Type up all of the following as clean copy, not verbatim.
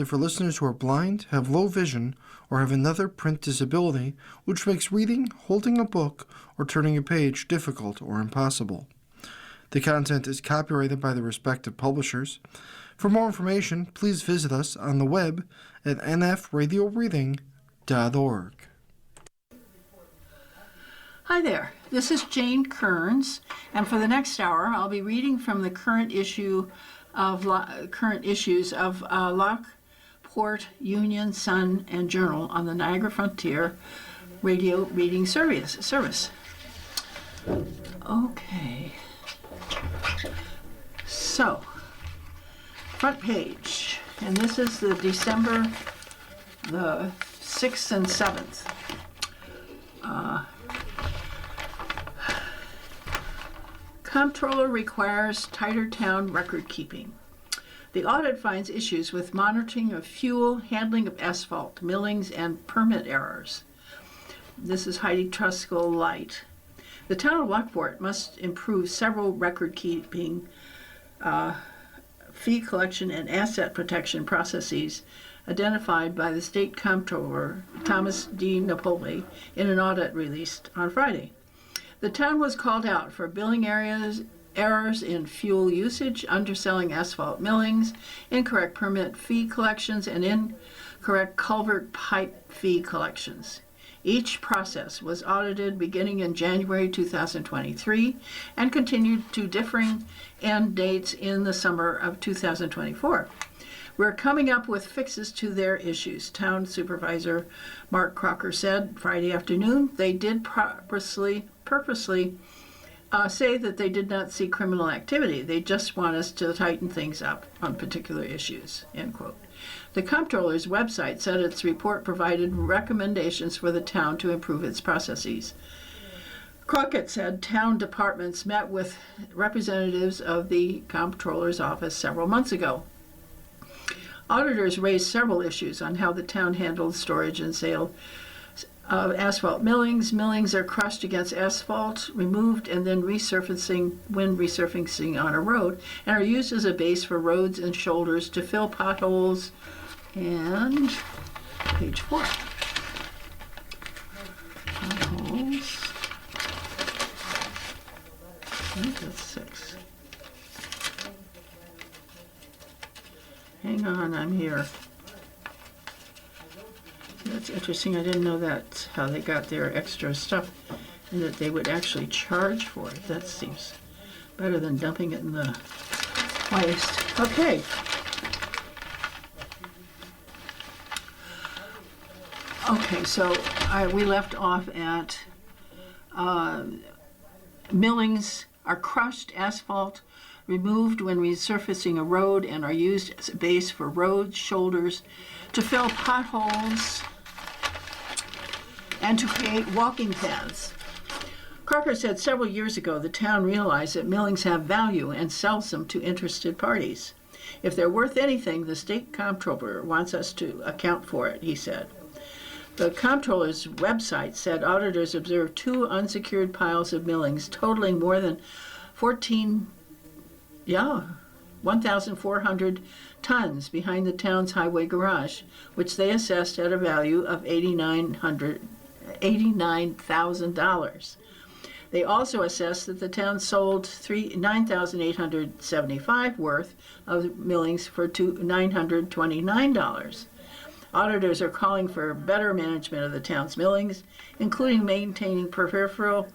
for listeners who are blind, have low vision, or have another print disability, which makes reading, holding a book, or turning a page difficult or impossible. The content is copyrighted by the respective publishers. For more information, please visit us on the web at nfradioreading.org. Hi there, this is Jane Kearns, and for the next hour I'll be reading from the current issues of Lockport Union-Sun and Journal on the Niagara Frontier radio reading service. Okay, so front page, and this is the December the 6th and 7th. Comptroller requires tighter town record keeping. The audit finds issues with monitoring of fuel, handling of asphalt, millings, and permit errors. This is Heidi Truskell Light. The town of Lockport must improve several record keeping, fee collection, and asset protection processes identified by the state comptroller, Thomas D. Napoli, in an audit released on Friday. The town was called out for billing errors in fuel usage, underselling asphalt millings, incorrect permit fee collections, and incorrect culvert pipe fee collections. Each process was audited beginning in January 2023 and continued to differing end dates in the summer of 2024. We're coming up with fixes to their issues, Town Supervisor Mark Crocker said Friday afternoon. They did purposely say that they did not see criminal activity. They just want us to tighten things up on particular issues, end quote. The comptroller's website said its report provided recommendations for the town to improve its processes. Crockett said town departments met with representatives of the comptroller's office several months ago. Auditors raised several issues on how the town handled storage and sale of asphalt millings. Millings are crushed against asphalt, removed, and then resurfacing when resurfacing on a road, and are used as a base for roads and shoulders to fill potholes. And page 4. Potholes. I think that's 6. Hang on, I'm here. That's interesting. I didn't know that's how they got their extra stuff and that they would actually charge for it. That seems better than dumping it in the waste. Okay. Okay, so we left off at millings are crushed asphalt removed when resurfacing a road and are used as a base for roads, shoulders, to fill potholes, and to create walking paths. Crocker said several years ago the town realized that millings have value and sells them to interested parties. If they're worth anything, the state comptroller wants us to account for it, he said. The comptroller's website said auditors observed 2 unsecured piles of millings totaling more than 1,400 tons behind the town's highway garage, which they assessed at a value of $89,000. They also assessed that the town sold $9,875 worth of millings for $929. Auditors are calling for better management of the town's millings, including maintaining perpetual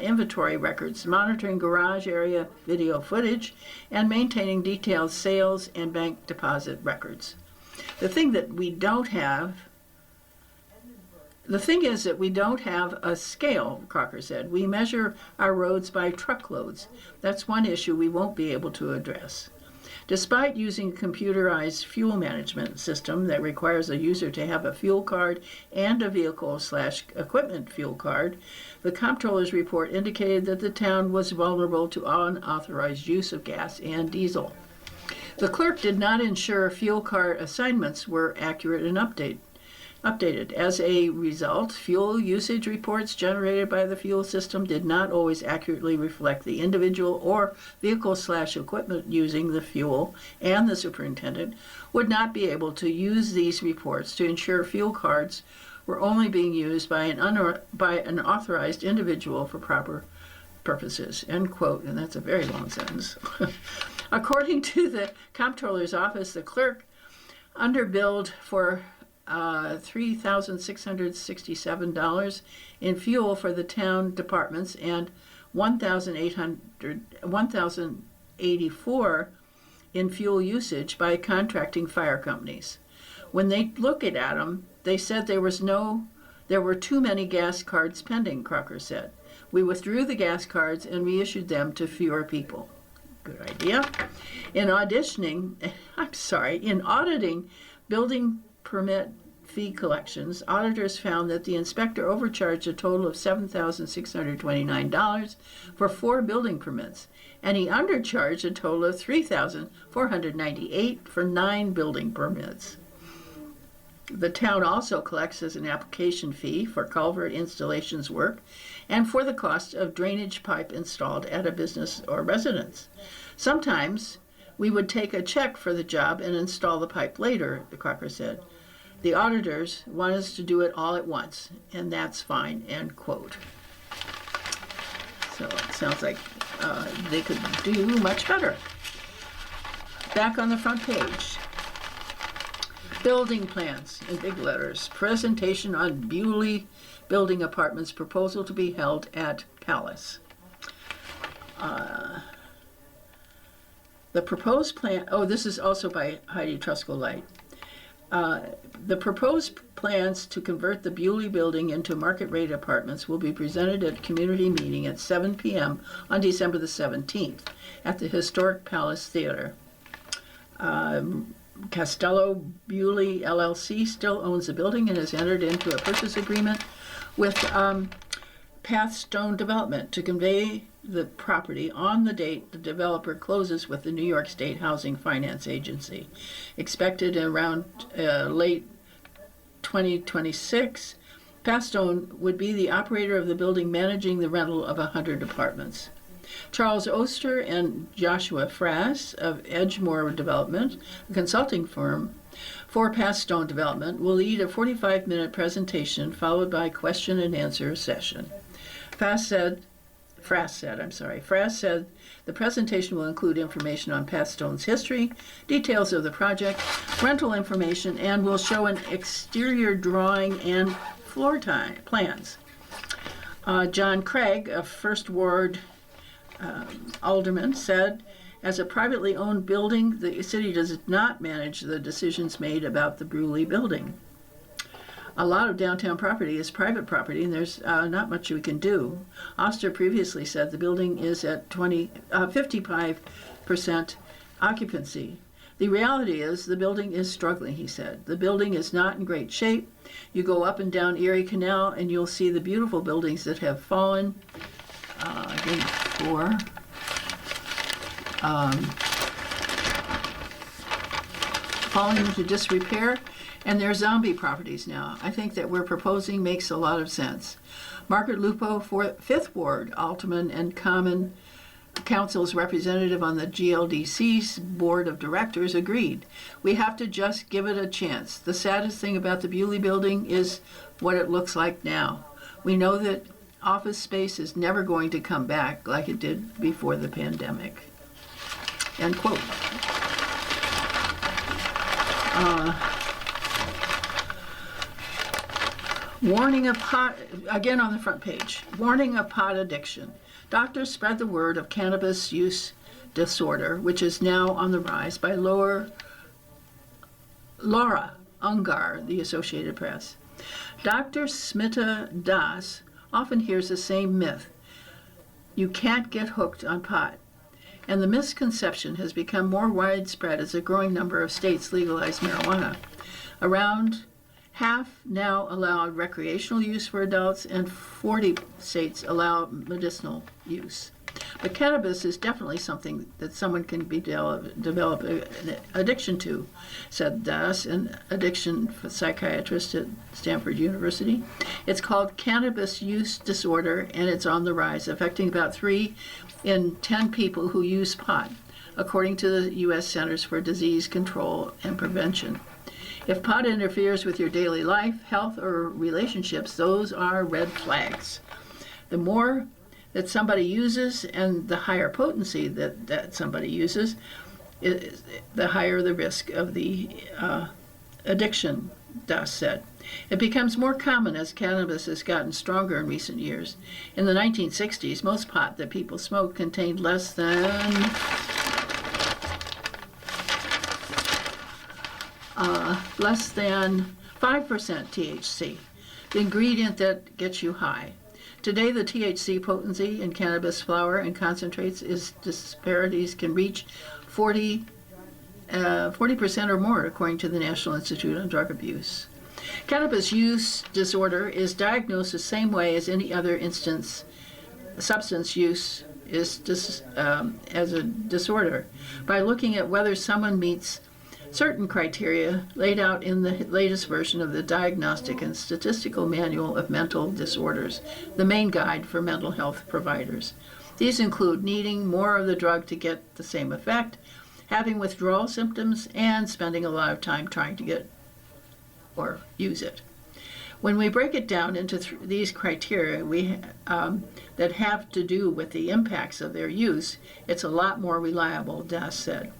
inventory records, monitoring garage area video footage, and maintaining detailed sales and bank deposit records. The thing is that we don't have a scale, Crocker said. We measure our roads by truckloads. That's one issue we won't be able to address. Despite using a computerized fuel management system that requires a user to have a fuel card and a vehicle/equipment fuel card, the comptroller's report indicated that the town was vulnerable to unauthorized use of gas and diesel. The clerk did not ensure fuel card assignments were accurate and updated. As a result, fuel usage reports generated by the fuel system did not always accurately reflect the individual or vehicle/equipment using the fuel, and the superintendent would not be able to use these reports to ensure fuel cards were only being used by an authorized individual for proper purposes, end quote. And that's a very long sentence. According to the comptroller's office, the clerk underbilled for $3,667 in fuel for the town departments and $1,084 in fuel usage by contracting fire companies. When they looked at them, they said there were too many gas cards pending, Crocker said. We withdrew the gas cards and reissued them to fewer people. Good idea. In auditing building permit fee collections, auditors found that the inspector overcharged a total of $7,629 for 4 building permits, and he undercharged a total of $3,498 for 9 building permits. The town also collects as an application fee for culvert installations work and for the cost of drainage pipe installed at a business or residence. Sometimes we would take a check for the job and install the pipe later, the Crocker said. The auditors want us to do it all at once, and that's fine, end quote. So it sounds like they could do much better. Back on the front page. Building plans in big letters. Presentation on Bewley Building Apartments, proposal to be held at Palace. The proposed plan, this is also by Heidi Trusco-Light. The proposed plans to convert the Bewley building into market rate apartments will be presented at a community meeting at 7 p.m. on December the 17th at the Historic Palace Theater. Castello Bewley LLC still owns the building and has entered into a purchase agreement with Pathstone Development to convey the property on the date the developer closes with the New York State Housing Finance Agency. Expected around late 2026, Pathstone would be the operator of the building, managing the rental of 100 apartments. Charles Oster and Joshua Frass of Edgemore Development, a consulting firm for Pathstone Development, will lead a 45-minute presentation followed by question and answer session. Frass said the presentation will include information on Pathstone's history, details of the project, rental information, and will show an exterior drawing and floor plans. John Craig, a First Ward alderman, said, as a privately owned building, the city does not manage the decisions made about the Bewley building. A lot of downtown property is private property, and there's not much we can do. Oster previously said the building is at 55% occupancy. The reality is the building is struggling, he said. The building is not in great shape. You go up and down Erie Canal, and you'll see the beautiful buildings that have fallen. Falling into disrepair, and they're zombie properties now. I think that we're proposing makes a lot of sense. Margaret Lupo, 5th Ward alderman and Common Council's representative on the GLDC's board of directors, agreed. We have to just give it a chance. The saddest thing about the Bewley building is what it looks like now. We know that office space is never going to come back like it did before the pandemic. End quote. Warning of pot, again on the front page, warning of pot addiction. Doctors spread the word of cannabis use disorder, which is now on the rise, by Laura Ungar, the Associated Press. Dr. Smita Das often hears the same myth. You can't get hooked on pot. And the misconception has become more widespread as a growing number of states legalize marijuana. Around half now allow recreational use for adults, and 40 states allow medicinal use. But cannabis is definitely something that someone can develop an addiction to, said Das, an addiction psychiatrist at Stanford University. It's called cannabis use disorder, and it's on the rise, affecting about 3 in 10 people who use pot, according to the U.S. Centers for Disease Control and Prevention. If pot interferes with your daily life, health, or relationships, those are red flags. The more that somebody uses and the higher potency that somebody uses, the higher the risk of the addiction, Das said. It becomes more common as cannabis has gotten stronger in recent years. In the 1960s, most pot that people smoked contained less than 5% THC, the ingredient that gets you high. Today, the THC potency in cannabis flower and concentrates disparities can reach 40% or more, according to the National Institute on Drug Abuse. Cannabis use disorder is diagnosed the same way as any other substance use is as a disorder, by looking at whether someone meets certain criteria laid out in the latest version of the Diagnostic and Statistical Manual of Mental Disorders, the main guide for mental health providers. These include needing more of the drug to get the same effect, having withdrawal symptoms, and spending a lot of time trying to get or use it. When we break it down into these criteria that have to do with the impacts of their use, it's a lot more reliable, Das said.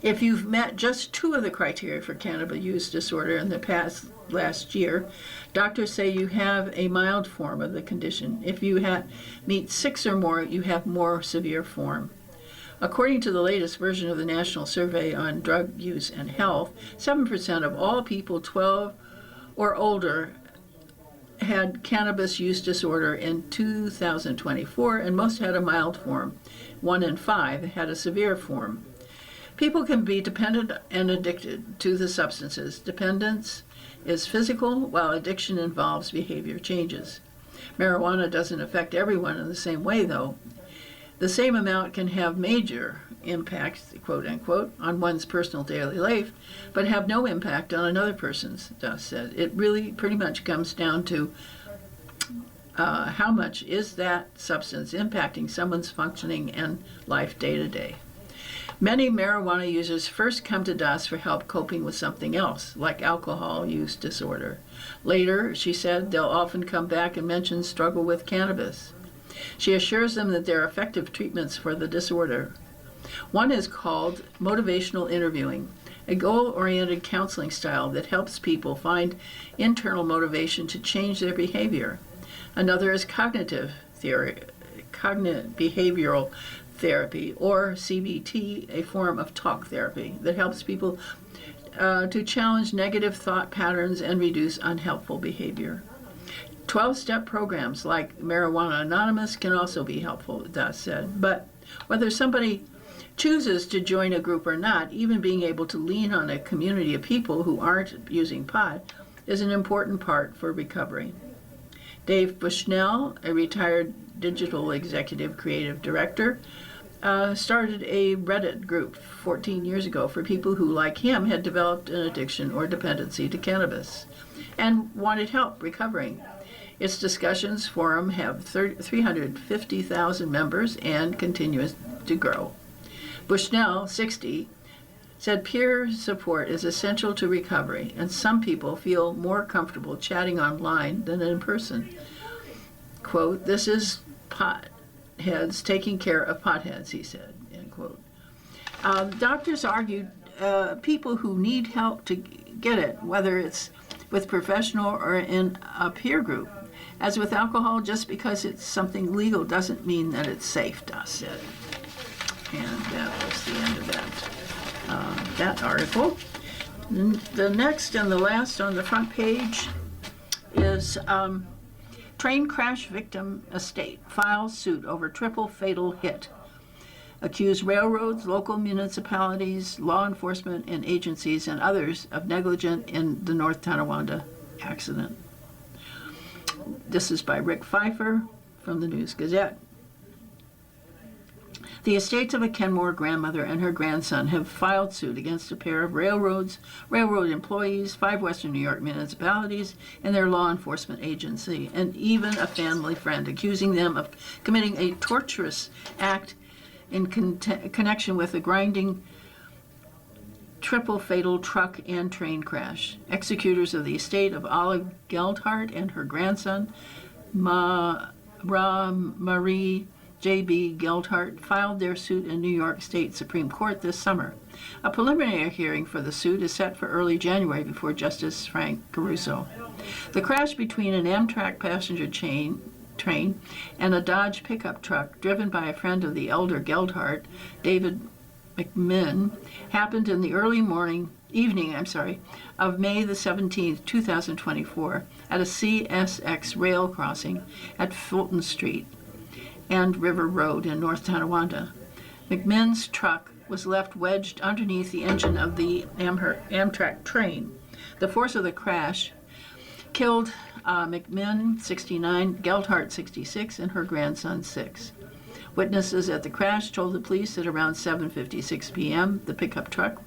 If you've met just 2 of the criteria for cannabis use disorder in the last year, doctors say you have a mild form of the condition. If you meet 6 or more, you have more severe form. According to the latest version of the National Survey on Drug Use and Health, 7% of all people 12 or older had cannabis use disorder in 2024, and most had a mild form. 1 in 5 had a severe form. People can be dependent and addicted to the substances. Dependence is physical, while addiction involves behavior changes. Marijuana doesn't affect everyone in the same way, though. The same amount can have major impacts, quote unquote, on one's personal daily life, but have no impact on another person's, Das said. It really pretty much comes down to how much is that substance impacting someone's functioning and life day to day. Many marijuana users first come to Das for help coping with something else, like alcohol use disorder. Later, she said, they'll often come back and mention struggle with cannabis. She assures them that there are effective treatments for the disorder. One is called motivational interviewing, a goal-oriented counseling style that helps people find internal motivation to change their behavior. Another is cognitive behavioral therapy, or CBT, a form of talk therapy that helps people to challenge negative thought patterns and reduce unhelpful behavior. 12-step programs like Marijuana Anonymous can also be helpful, Das said. But whether somebody chooses to join a group or not, even being able to lean on a community of people who aren't using pot is an important part for recovery. Dave Bushnell, a retired digital executive creative director, started a Reddit group 14 years ago for people who, like him, had developed an addiction or dependency to cannabis and wanted help recovering. Its discussions forum have 350,000 members and continues to grow. Bushnell, 60, said peer support is essential to recovery, and some people feel more comfortable chatting online than in person. Quote, this is potheads taking care of potheads, he said, end quote. Doctors argued people who need help to get it, whether it's with professional or in a peer group. As with alcohol, just because it's something legal doesn't mean that it's safe, Das said. And that was the end of that article. The next and the last on the front page is train crash victim estate files suit over triple fatal hit. Accuse railroads, local municipalities, law enforcement and agencies, and others of negligence in the North Tonawanda accident. This is by Rick Pfeiffer from the News Gazette. The estates of a Kenmore grandmother and her grandson have filed suit against a pair of railroad employees, 5 Western New York municipalities, and their law enforcement agency, and even a family friend, accusing them of committing a torturous act in connection with a grinding triple fatal truck and train crash. Executors of the estate of Olive Geldhart and her grandson, Marie J.B. Geldhart, filed their suit in New York State Supreme Court this summer. A preliminary hearing for the suit is set for early January before Justice Frank Caruso. The crash between an Amtrak passenger train and a Dodge pickup truck driven by a friend of the elder Geldhart, David McMinn, happened in the early evening of May the 17th, 2024, at a CSX rail crossing at Fulton Street and River Road in North Tonawanda. McMinn's truck was left wedged underneath the engine of the Amtrak train. The force of the crash killed McMinn, 69, Geldhart, 66, and her grandson, 6. Witnesses at the crash told the police that around 7:56 p.m., the pickup truck,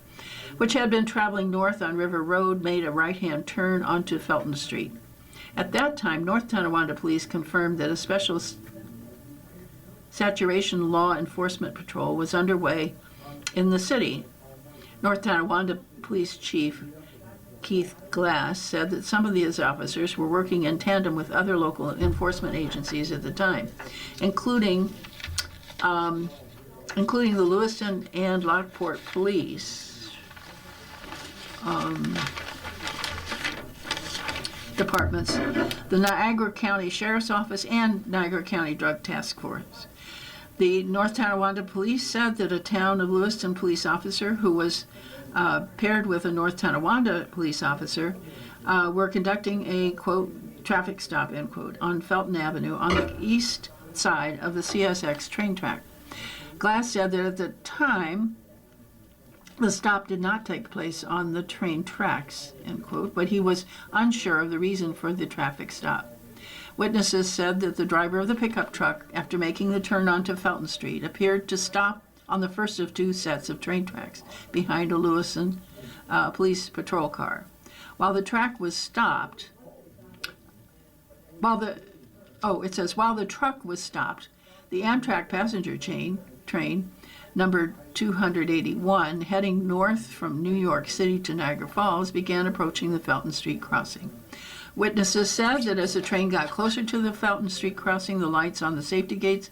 which had been traveling north on River Road, made a right-hand turn onto Felton Street. At that time, North Tonawanda police confirmed that a special saturation law enforcement patrol was underway in the city. North Tonawanda Police Chief Keith Glass said that some of these officers were working in tandem with other local enforcement agencies at the time, including the Lewiston and Lockport Police departments, the Niagara County Sheriff's Office, and Niagara County Drug Task Force. The North Tonawanda Police said that a town of Lewiston police officer who was paired with a North Tonawanda police officer were conducting a, quote, traffic stop, end quote, on Felton Avenue on the east side of the CSX train track. Glass said that at the time, the stop did not take place on the train tracks, end quote, but he was unsure of the reason for the traffic stop. Witnesses said that the driver of the pickup truck, after making the turn onto Felton Street, appeared to stop on the first of 2 sets of train tracks behind a Lewiston police patrol car. While the truck was stopped, while the truck was stopped, the Amtrak passenger train number 281, heading north from New York City to Niagara Falls, began approaching the Felton Street crossing. Witnesses said that as the train got closer to the Felton Street crossing, the lights on the safety gates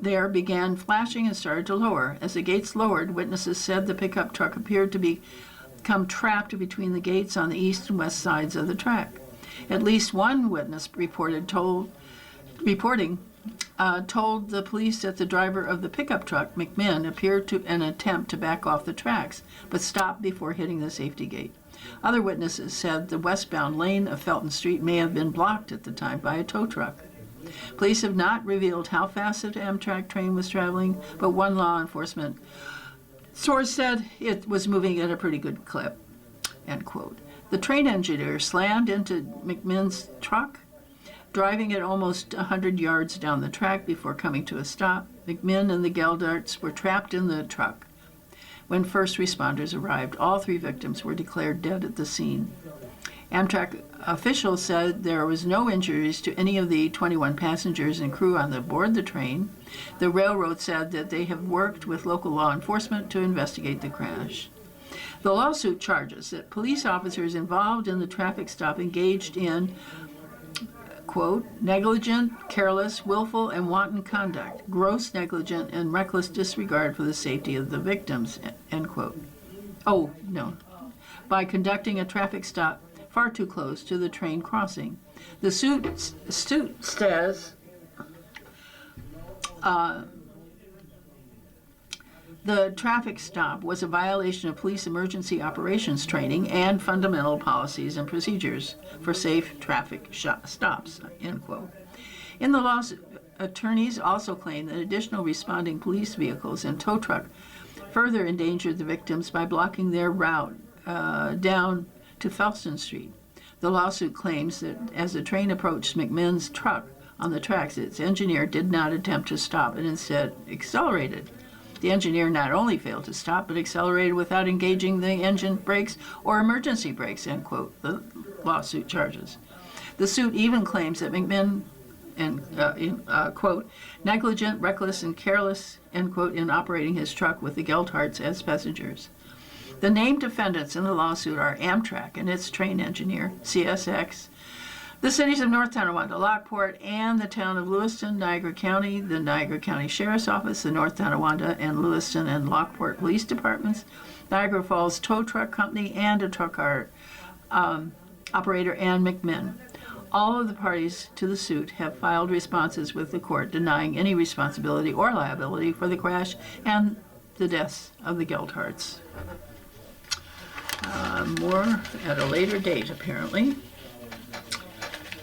began flashing and started to lower. As the gates lowered, witnesses said the pickup truck appeared to become trapped between the gates on the east and west sides of the track. At least one witness told the police that the driver of the pickup truck, McMinn, appeared to an attempt to back off the tracks, but stopped before hitting the safety gate. Other witnesses said the westbound lane of Felton Street may have been blocked at the time by a tow truck. Police have not revealed how fast the Amtrak train was traveling, but one law enforcement source said it was moving at a pretty good clip, end quote. The train engineer slammed into McMinn's truck, driving it almost 100 yards down the track before coming to a stop. McMinn and the Geldharts were trapped in the truck. When first responders arrived, all 3 victims were declared dead at the scene. Amtrak officials said there was no injuries to any of the 21 passengers and crew on board the train. The railroad said that they have worked with local law enforcement to investigate the crash. The lawsuit charges that police officers involved in the traffic stop engaged in, quote, negligent, careless, willful, and wanton conduct, gross negligent, and reckless disregard for the safety of the victims, end quote. Oh, no. By conducting a traffic stop far too close to the train crossing. The suit says the traffic stop was a violation of police emergency operations training and fundamental policies and procedures for safe traffic stops, end quote. In the lawsuit, attorneys also claim that additional responding police vehicles and tow truck further endangered the victims by blocking their route down to Felton Street. The lawsuit claims that as the train approached McMinn's truck on the tracks. Its engineer did not attempt to stop and instead accelerated. The engineer not only failed to stop, but accelerated without engaging the engine brakes or emergency brakes, end quote, the lawsuit charges. The suit even claims that McMinn, quote, negligent, reckless, and careless, end quote, in operating his truck with the Geldharts as passengers. The named defendants in the lawsuit are Amtrak and its train engineer, CSX, the cities of North Tonawanda, Lockport, and the town of Lewiston, Niagara County, the Niagara County Sheriff's Office, the North Tonawanda and Lewiston and Lockport Police Departments, Niagara Falls Tow Truck Company, and a truck operator, and McMinn. All of the parties to the suit have filed responses with the court denying any responsibility or liability for the crash and the deaths of the Geldharts. More at a later date, apparently.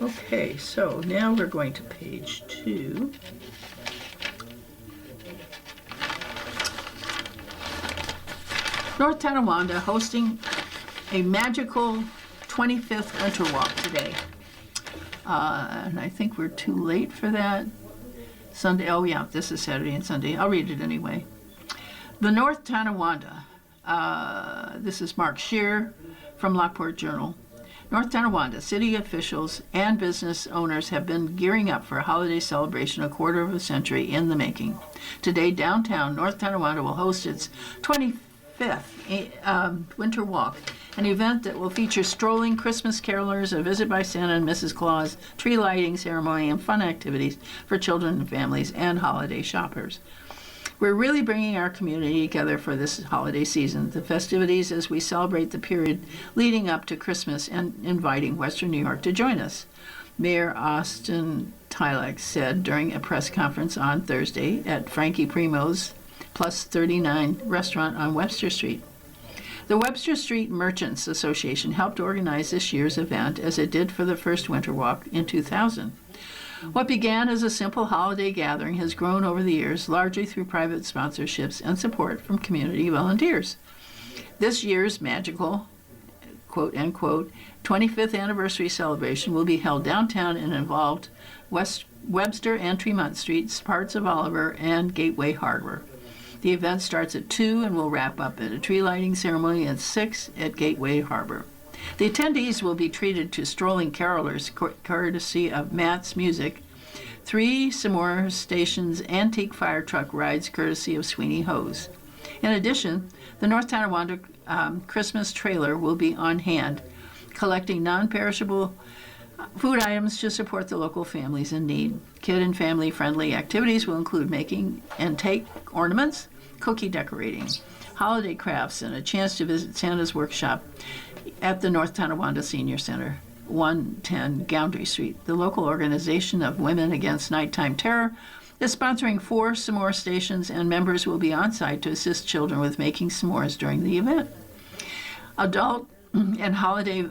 Okay, so now we're going to page 2. North Tonawanda hosting a magical 25th Winter Walk today. And I think we're too late for that. Sunday, oh yeah, this is Saturday and Sunday. I'll read it anyway. The North Tonawanda, this is Mark Shear from Lockport Journal. North Tonawanda city officials and business owners have been gearing up for a holiday celebration a quarter of a century in the making. Today, downtown North Tonawanda will host its 25th Winter Walk, an event that will feature strolling Christmas carolers, a visit by Santa and Mrs. Claus, tree lighting ceremony, and fun activities for children and families and holiday shoppers. We're really bringing our community together for this holiday season, the festivities as we celebrate the period leading up to Christmas, and inviting Western New York to join us, Mayor Austin Tylek said during a press conference on Thursday at Frankie Primo's Plus 39 restaurant on Webster Street. The Webster Street Merchants Association helped organize this year's event, as it did for the first Winter Walk in 2000. What began as a simple holiday gathering has grown over the years, largely through private sponsorships and support from community volunteers. This year's magical, quote unquote, 25th anniversary celebration will be held downtown and involved Webster and Tremont Streets, parts of Oliver, and Gateway Harbor. The event starts at 2 and will wrap up at a tree lighting ceremony at 6 at Gateway Harbor. The attendees will be treated to strolling carolers courtesy of Matt's Music, 3 S'more stations, antique fire truck rides courtesy of Sweeney Hose. In addition, the North Tonawanda Christmas trailer will be on hand, collecting non-perishable food items to support the local families in need. Kid and family-friendly activities will include making and take ornaments, cookie decorating, holiday crafts, and a chance to visit Santa's workshop at the North Tonawanda Senior Center, 110 Goundry Street. The local organization of Women Against Nighttime Terror is sponsoring 4 s'more stations, and members will be on site to assist children with making s'mores during the event. Adult and holiday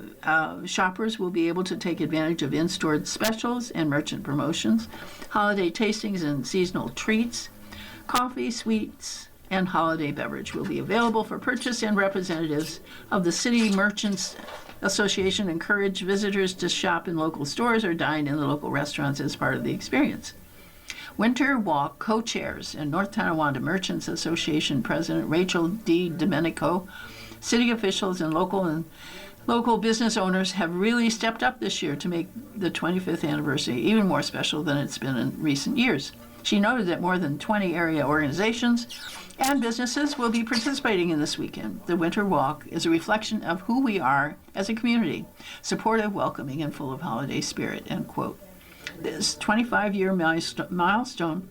shoppers will be able to take advantage of in-store specials and merchant promotions, holiday tastings and seasonal treats, coffee, sweets, and holiday beverage will be available for purchase, and representatives of the City Merchants Association encourage visitors to shop in local stores or dine in the local restaurants as part of the experience. Winter Walk co-chairs and North Tonawanda Merchants Association President Rachel D. Domenico, city officials and local business owners have really stepped up this year to make the 25th anniversary even more special than it's been in recent years. She noted that more than 20 area organizations and businesses will be participating in this weekend. The Winter Walk is a reflection of who we are as a community, supportive, welcoming, and full of holiday spirit, end quote. This 25-year milestone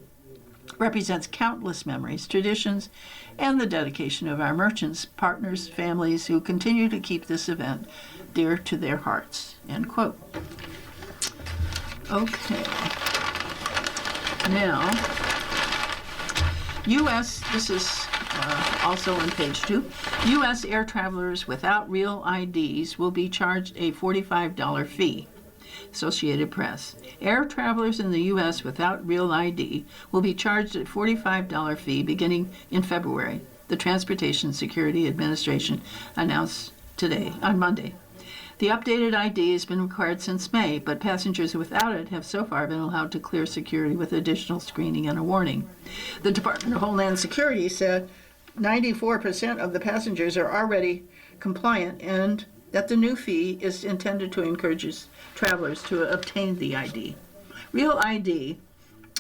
represents countless memories, traditions, and the dedication of our merchants, partners, families who continue to keep this event dear to their hearts, end quote. Okay. Now, this is also on page 2, U.S. air travelers without real IDs will be charged a $45 fee. Associated Press. Air travelers in the U.S. without real ID will be charged a $45 fee beginning in February, the Transportation Security Administration announced today, on Monday. The updated ID has been required since May, but passengers without it have so far been allowed to clear security with additional screening and a warning. The Department of Homeland Security said 94% of the passengers are already compliant and that the new fee is intended to encourage travelers to obtain the ID. Real ID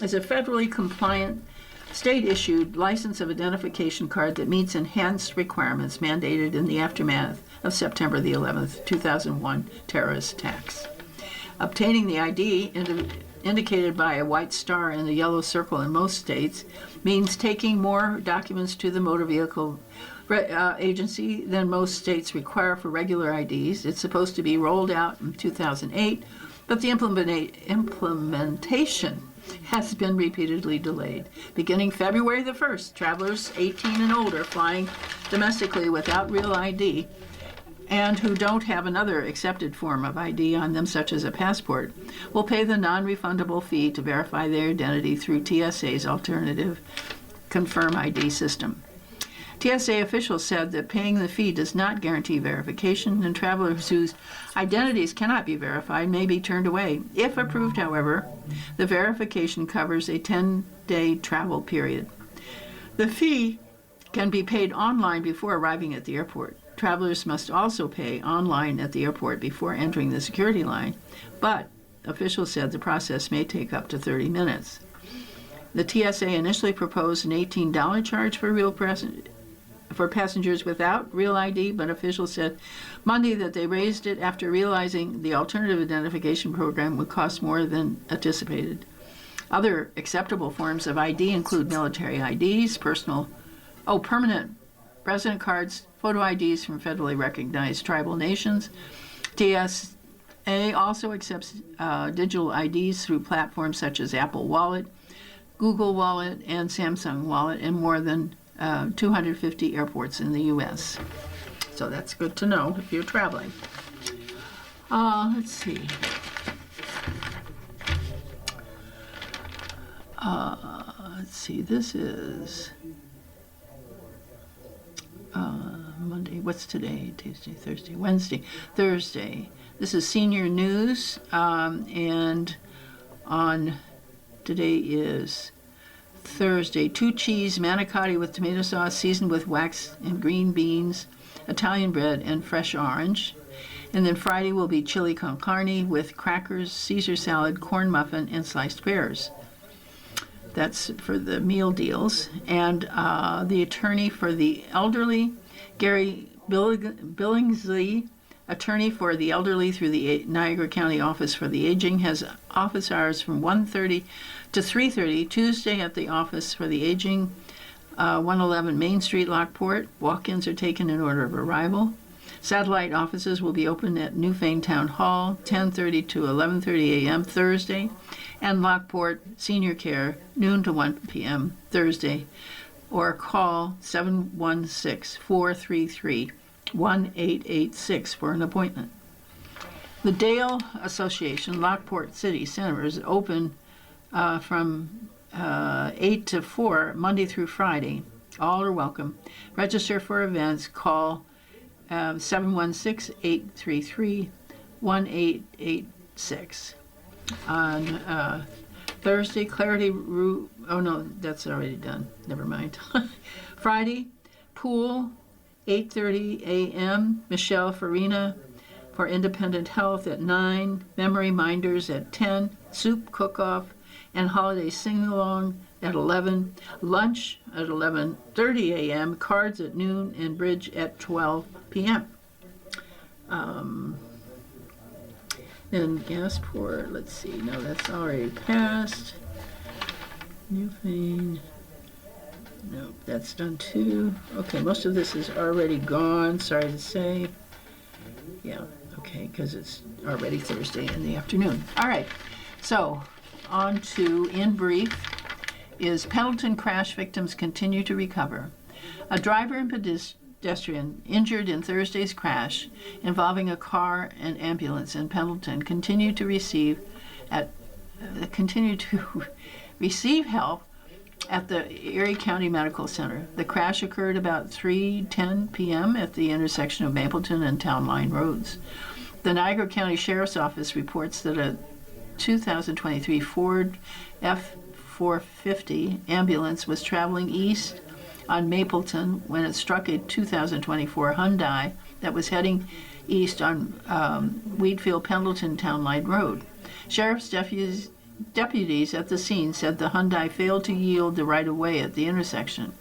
is a federally compliant, state-issued license of identification card that meets enhanced requirements mandated in the aftermath of September the 11th, 2001 terrorist attacks. Obtaining the ID, indicated by a white star and a yellow circle in most states, means taking more documents to the motor vehicle agency than most states require for regular IDs. It's supposed to be rolled out in 2008, but the implementation has been repeatedly delayed. Beginning February the 1st, travelers 18 and older flying domestically without real ID and who don't have another accepted form of ID on them, such as a passport, will pay the non-refundable fee to verify their identity through TSA's alternative Confirm ID system. TSA officials said that paying the fee does not guarantee verification, and travelers whose identities cannot be verified may be turned away. If approved, however, the verification covers a 10-day travel period. The fee can be paid online before arriving at the airport. Travelers must also pay online at the airport before entering the security line, but officials said the process may take up to 30 minutes. The TSA initially proposed an $18 charge for passengers without real ID, but officials said Monday that they raised it after realizing the alternative identification program would cost more than anticipated. Other acceptable forms of ID include military IDs, permanent resident cards, photo IDs from federally recognized tribal nations. TSA also accepts digital IDs through platforms such as Apple Wallet, Google Wallet, and Samsung Wallet in more than 250 airports in the U.S. So that's good to know if you're traveling. Let's see. This is Monday. What's today? Tuesday, Thursday, Wednesday, Thursday. This is senior news, and on today is Thursday. 2 cheese manicotti with tomato sauce seasoned with wax and green beans, Italian bread, and fresh orange. And then Friday will be chili con carne with crackers, Caesar salad, corn muffin, and sliced pears. That's for the meal deals. And the attorney for the elderly, Gary Billingsley, attorney for the elderly through the Niagara County Office for the Aging, has office hours from 1:30 to 3:30, Tuesday at the Office for the Aging, 111 Main Street, Lockport. Walk-ins are taken in order of arrival. Satellite offices will be open at Newfane Town Hall, 10:30 to 11:30 a.m. Thursday, and Lockport Senior Care, noon to 1 p.m. Thursday, or call 716-433-1886 for an appointment. The Dale Association Lockport City Center is open from 8 to 4, Monday through Friday. All are welcome. Register for events. Call 716-833-1886. On Thursday, oh no, that's already done. Never mind. Friday, pool, 8:30 a.m. Michelle Farina for Independent Health at 9. Memory Minders at 10. Soup cook-off and holiday sing-along at 11. Lunch at 11:30 a.m. Cards at noon and bridge at 12 p.m. Then Gasport, let's see, no, that's already passed. Newfane, nope, that's done too. Okay, most of this is already gone, sorry to say. Yeah, okay, because it's already Thursday in the afternoon. All right, so on to, in brief, is Pendleton crash victims continue to recover. A driver and pedestrian injured in Thursday's crash involving a car and ambulance in Pendleton continue to receive help at the Erie County Medical Center. The crash occurred about 3:10 p.m. at the intersection of Mapleton and Town Line Roads. The Niagara County Sheriff's Office reports that a 2023 Ford F-450 ambulance was traveling east on Mapleton when it struck a 2024 Hyundai that was heading east on Wheatfield-Pendleton Town Line Road. Sheriff's deputies at the scene said the Hyundai failed to yield the right-of-way at the intersection.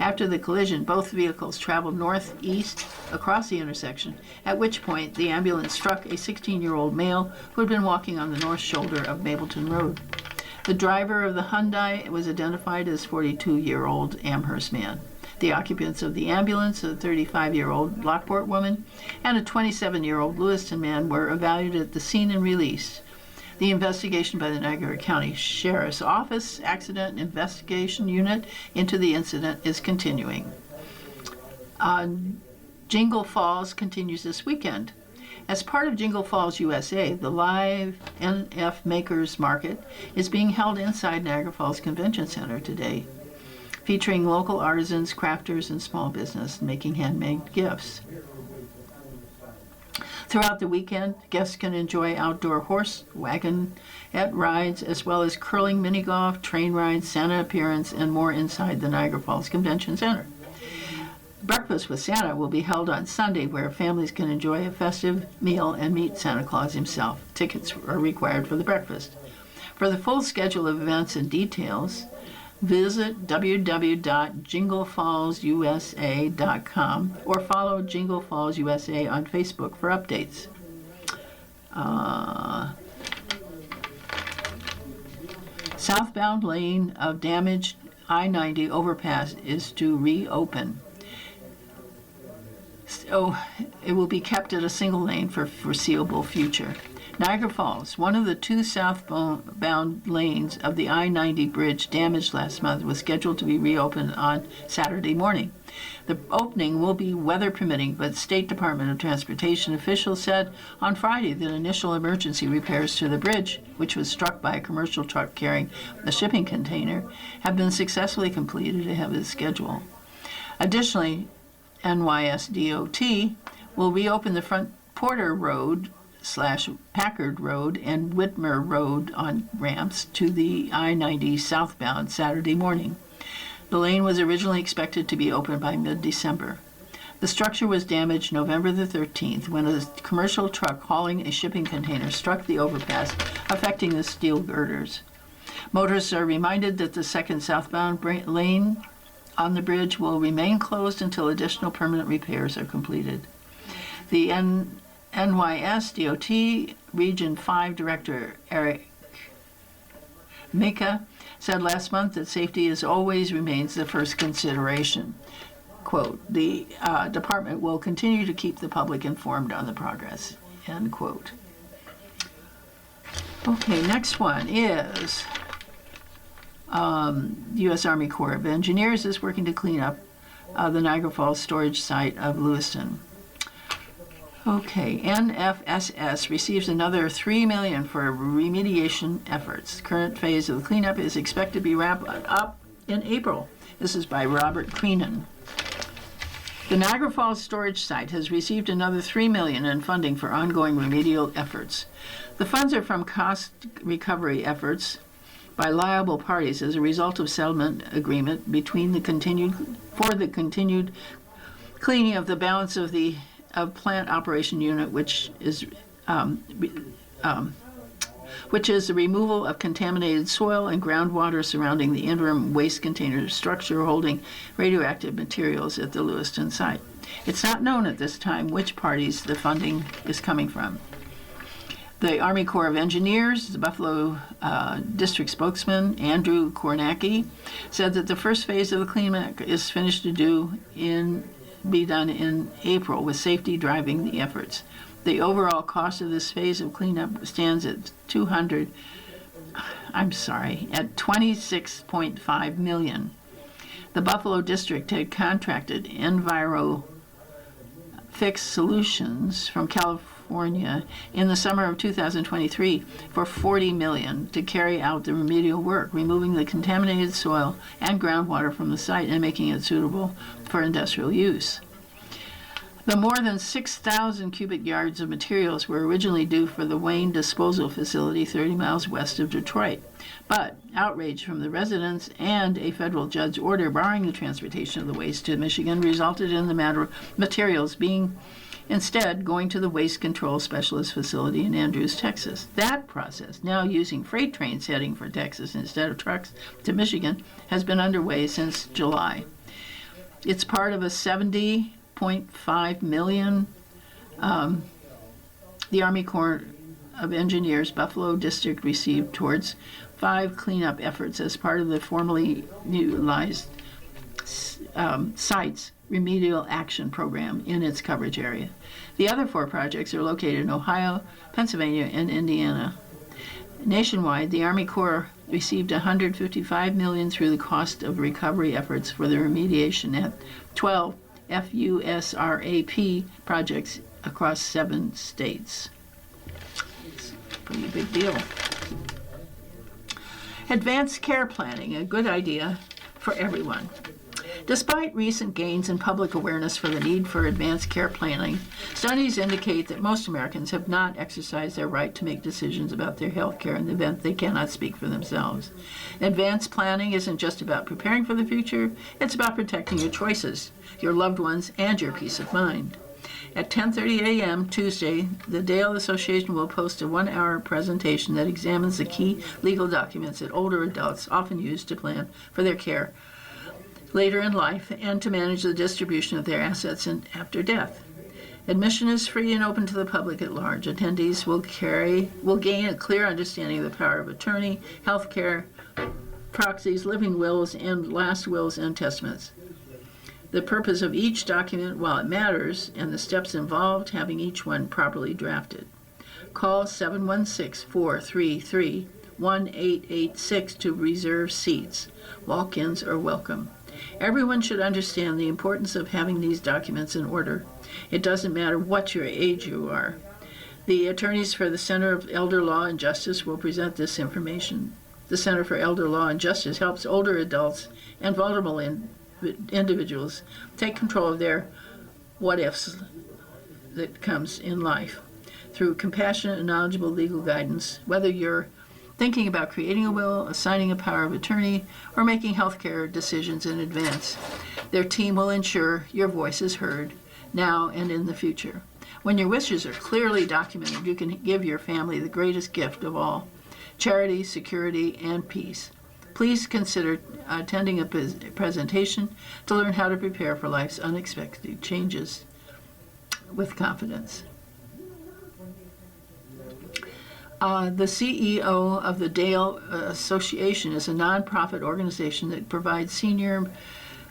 After the collision, both vehicles traveled northeast across the intersection, at which point the ambulance struck a 16-year-old male who had been walking on the north shoulder of Mapleton Road. The driver of the Hyundai was identified as 42-year-old Amherst man. The occupants of the ambulance, a 35-year-old Lockport woman and a 27-year-old Lewiston man, were evaluated at the scene and released. The investigation by the Niagara County Sheriff's Office Accident Investigation Unit into the incident is continuing. Jingle Falls continues this weekend. As part of Jingle Falls USA, the live NF Makers Market is being held inside Niagara Falls Convention Center today, featuring local artisans, crafters, and small business making handmade gifts. Throughout the weekend, guests can enjoy outdoor horse wagonette rides, as well as curling mini golf, train rides, Santa appearance, and more inside the Niagara Falls Convention Center. Breakfast with Santa will be held on Sunday, where families can enjoy a festive meal and meet Santa Claus himself. Tickets are required for the breakfast. For the full schedule of events and details, visit www.jinglefallsusa.com or follow Jingle Falls USA on Facebook for updates. Southbound lane of damaged I-90 overpass is to reopen. So it will be kept at a single lane for foreseeable future. Niagara Falls, one of the two southbound lanes of the I-90 bridge damaged last month, was scheduled to be reopened on Saturday morning. The opening will be weather permitting, but State Department of Transportation officials said on Friday that initial emergency repairs to the bridge, which was struck by a commercial truck carrying a shipping container, have been successfully completed ahead of schedule. Additionally, NYSDOT will reopen the front Porter Road / Packard Road and Whitmer Road on ramps to the I-90 southbound Saturday morning. The lane was originally expected to be open by mid-December. The structure was damaged November the 13th when a commercial truck hauling a shipping container struck the overpass, affecting the steel girders. Motorists are reminded that the second southbound lane on the bridge will remain closed until additional permanent repairs are completed. The NYSDOT Region 5 Director Eric Mika said last month that safety always remains the first consideration. Quote, the department will continue to keep the public informed on the progress, end quote. Okay, next one is U.S. Army Corps of Engineers is working to clean up the Niagara Falls storage site of Lewiston. Okay, NFSS receives another $3 million for remediation efforts. The current phase of the cleanup is expected to be wrapped up in April. This is by Robert Creenan. The Niagara Falls storage site has received another $3 million in funding for ongoing remedial efforts. The funds are from cost recovery efforts by liable parties as a result of settlement agreement between the continued cleaning of the balance of the plant operation unit, which is the removal of contaminated soil and groundwater surrounding the interim waste container structure holding radioactive materials at the Lewiston site. It's not known at this time which parties the funding is coming from. The Army Corps of Engineers, the Buffalo District spokesman, Andrew Kornacki, said that the first phase of the cleanup is finished to be done in April, with safety driving the efforts. The overall cost of this phase of cleanup stands at $26.5 million. The Buffalo District had contracted Enviro Fix Solutions from California in the summer of 2023 for $40 million to carry out the remedial work, removing the contaminated soil and groundwater from the site and making it suitable for industrial use. The more than 6,000 cubic yards of materials were originally due for the Wayne Disposal Facility 30 miles west of Detroit. But outrage from the residents and a federal judge order barring the transportation of the waste to Michigan resulted in the materials being instead going to the Waste Control Specialist Facility in Andrews, Texas. That process, now using freight trains heading for Texas instead of trucks to Michigan, has been underway since July. It's part of a $70.5 million the Army Corps of Engineers Buffalo District received towards 5 cleanup efforts as part of the formerly utilized sites remedial action program in its coverage area. The other 4 projects are located in Ohio, Pennsylvania, and Indiana. Nationwide, the Army Corps received $155 million through the cost of recovery efforts for the remediation at 12 FUSRAP projects across 7 states. It's a pretty big deal. Advanced care planning, a good idea for everyone. Despite recent gains in public awareness for the need for advanced care planning, studies indicate that most Americans have not exercised their right to make decisions about their health care in the event they cannot speak for themselves. Advanced planning isn't just about preparing for the future, it's about protecting your choices, your loved ones, and your peace of mind. At 10:30 a.m. Tuesday, the Dale Association will post a 1-hour presentation that examines the key legal documents that older adults often use to plan for their care later in life and to manage the distribution of their assets after death. Admission is free and open to the public at large. Attendees will gain a clear understanding of the power of attorney, health care, proxies, living wills, and last wills and testaments. The purpose of each document, while it matters, and the steps involved, having each one properly drafted. Call 716-433-1886 to reserve seats. Walk-ins are welcome. Everyone should understand the importance of having these documents in order. It doesn't matter what your age you are. The attorneys for the Center of Elder Law and Justice will present this information. The Center for Elder Law and Justice helps older adults and vulnerable individuals take control of their what-ifs that comes in life through compassionate and knowledgeable legal guidance, whether you're thinking about creating a will, assigning a power of attorney, or making healthcare decisions in advance. Their team will ensure your voice is heard now and in the future. When your wishes are clearly documented, you can give your family the greatest gift of all: charity, security, and peace. Please consider attending a presentation to learn how to prepare for life's unexpected changes with confidence. The CEO of the Dale Association is a nonprofit organization that provides senior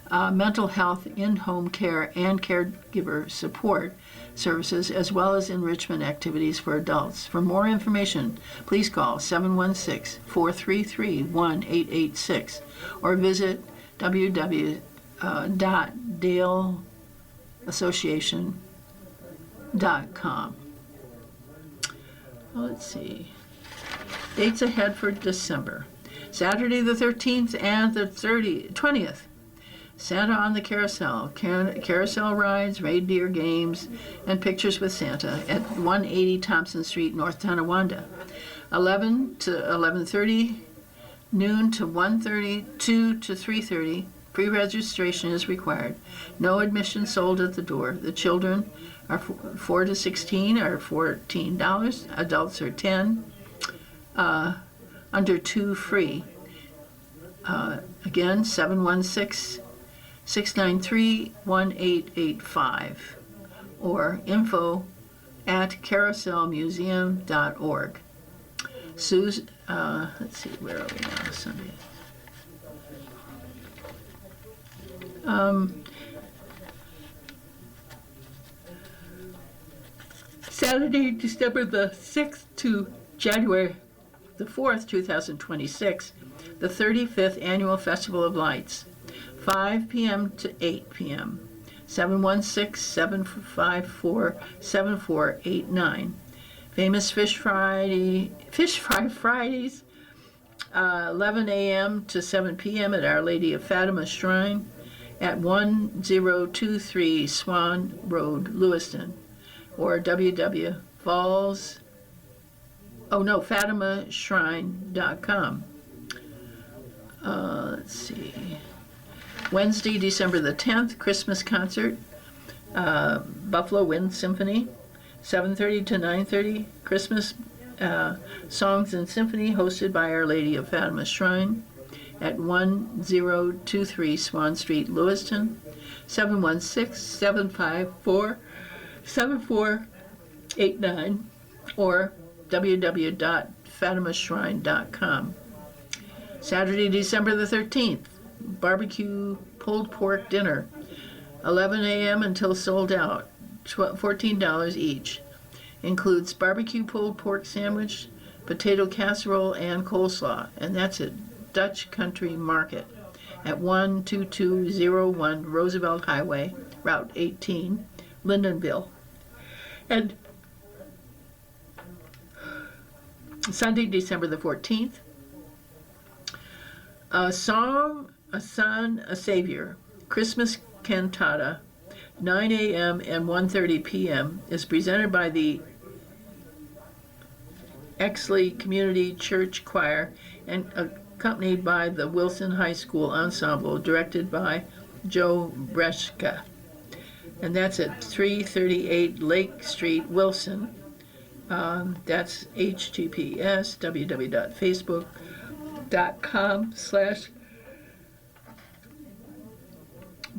mental health, in-home care, and caregiver support services, as well as enrichment activities for adults. For more information, please call 716-433-1886 or visit www.daleassociation.com. Let's see. Dates ahead for December. Saturday the 13th and the 20th. Santa on the Carousel. Carousel rides, reindeer games, and pictures with Santa at 180 Thompson Street, North Tonawanda. 11 to 11:30, noon to 1:30, 2 to 3:30. Pre-registration is required. No admission sold at the door. The children are 4 to 16 are $14. Adults are $10. Under 2 free. Again, 716-693-1885 or info@carouselmuseum.org. Susan, let's see, where are we now? Sunday. Saturday, December the 6th to January the 4th, 2026, the 35th Annual Festival of Lights, 5 p.m. to 8 p.m., 716-754-7489. Famous Fish Fry Fridays, 11 a.m. to 7 p.m. at Our Lady of Fatima Shrine. at 1023 Swan Road, Lewiston, or FatimaShrine.com. Let's see. Wednesday, December the 10th, Christmas concert, Buffalo Wind Symphony, 7:30 to 9:30, Christmas Songs and Symphony hosted by Our Lady of Fatima Shrine at 1023 Swan Street, Lewiston, 716-754-7489, or www.fatimashrine.com. Saturday, December the 13th, barbecue pulled pork dinner, 11 a.m. until sold out, $14 each. Includes barbecue pulled pork sandwich, potato casserole, and coleslaw, and that's at Dutch Country Market at 12201 Roosevelt Highway, Route 18, Lyndonville. And Sunday, December the 14th, A Song, a Son, a Savior, Christmas Cantata, 9 a.m. and 1:30 p.m. is presented by the Exley Community Church Choir and accompanied by the Wilson High School Ensemble, directed by Joe Breshka. And that's at 338 Lake Street, Wilson. That's https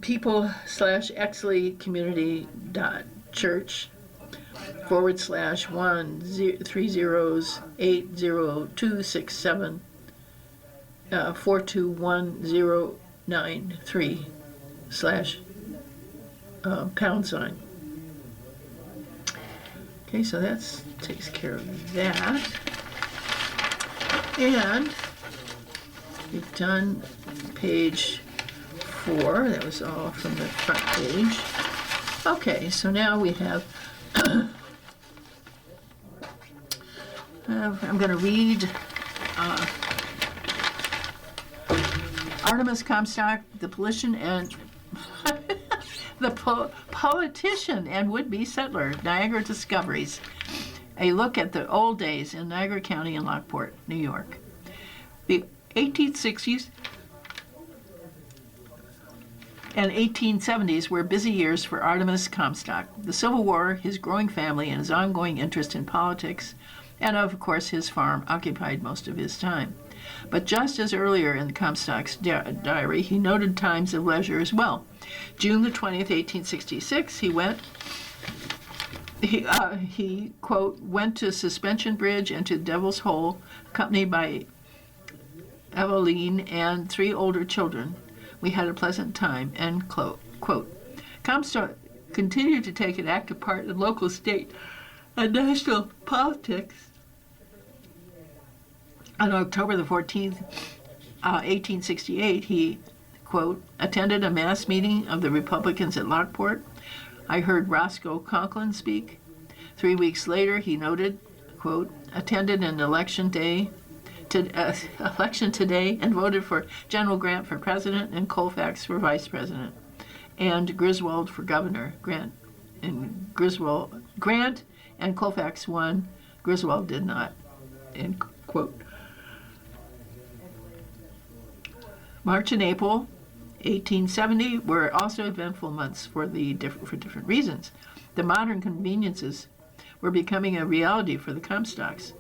people/exleycommunity.church/1308027 421093 /#. Okay, so that takes care of that. And we've done page 4. That was all from the front page. Okay, so now we have I'm going to read Artemis Comstock, the politician and politician and would-be settler, Niagara Discoveries. A look at the old days in Niagara County and Lockport, New York. The 1860s and 1870s were busy years for Artemis Comstock. The Civil War, his growing family, and his ongoing interest in politics, and of course his farm, occupied most of his time. But just as earlier in Comstock's diary, he noted times of leisure as well. June the 20th, 1866, he quote, went to Suspension Bridge and to Devil's Hole, accompanied by Eveline and 3 older children. We had a pleasant time, end quote. Comstock continued to take an active part in local, state, and national politics. On October the 14th, 1868, he, quote, attended a mass meeting of the Republicans at Lockport. I heard Roscoe Conklin speak. 3 weeks later, he noted, quote, attended an election today and voted for General Grant for president and Colfax for vice president, and Griswold for governor. Grant and Colfax won. Griswold did not, end quote. March and April 1870 were also eventful months for different reasons. The modern conveniences were becoming a reality for the Comstocks.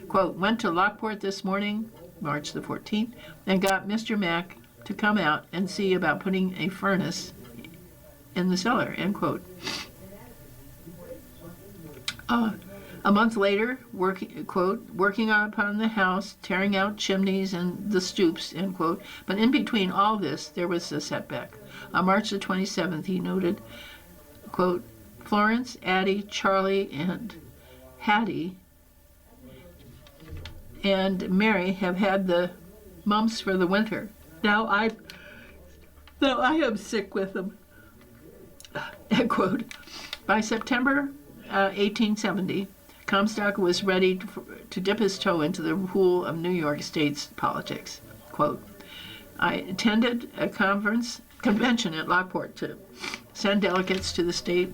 Quote, went to Lockport this morning, March the 14th, and got Mr. Mack to come out and see about putting a furnace in the cellar, end quote. A month later, working upon the house, tearing out chimneys and the stoops, end quote. But in between all this, there was a setback. On March the 27th, he noted, quote, Florence, Addie, Charlie, and Hattie and Mary have had the mumps for the winter. Now I am sick with them, end quote. By September 1870, Comstock was ready to dip his toe into the pool of New York State's politics. Quote, I attended a conference convention at Lockport to send delegates to the state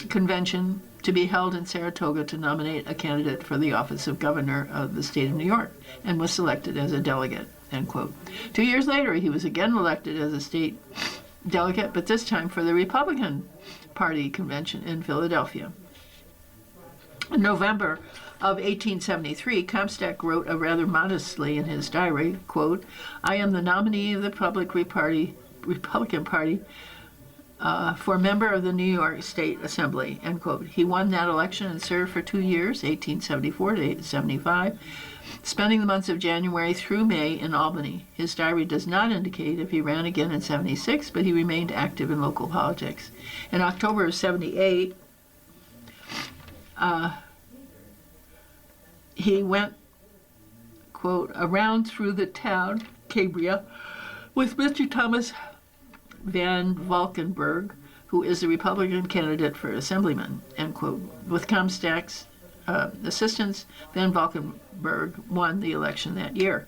convention to be held in Saratoga to nominate a candidate for the office of governor of the state of New York, and was selected as a delegate, end quote. 2 years later, he was again elected as a state delegate, but this time for the Republican Party convention in Philadelphia. In November of 1873, Comstock wrote rather modestly in his diary, quote, "I am the nominee of the Republican Party for member of the New York State Assembly," end quote. He won that election and served for 2 years, 1874 to 1875, spending the months of January through May in Albany. His diary does not indicate if he ran again in 76, but he remained active in local politics. In October of 78, he went, quote, "around through the town, Cambria, with Mr. Thomas Van Valkenburg, who is the Republican candidate for assemblyman," end quote. With Comstock's assistance, Van Valkenburg won the election that year.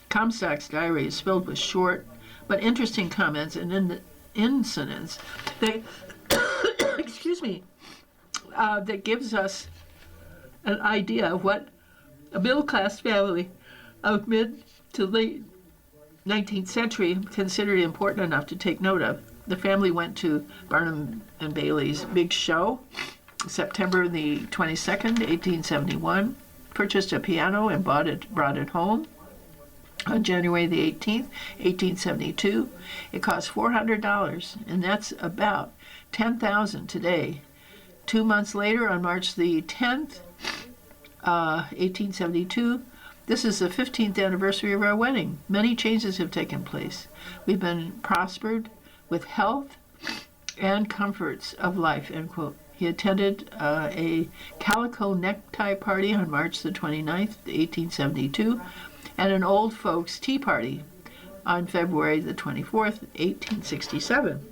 Comstock's diary is filled with short but interesting comments and incidents that, excuse me, that gives us an idea of what a middle-class family of mid to late 19th century considered important enough to take note of. The family went to Barnum and Bailey's big show, September the 22nd, 1871, purchased a piano and brought it home. On January the 18th, 1872, it cost $400, and that's about $10,000 today. 2 months later, on March the 10th, 1872, this is the 15th anniversary of our wedding. Many changes have taken place. We've been prospered with health and comforts of life, end quote. He attended a calico necktie party on March the 29th, 1872, and an old folks tea party on February the 24th, 1867.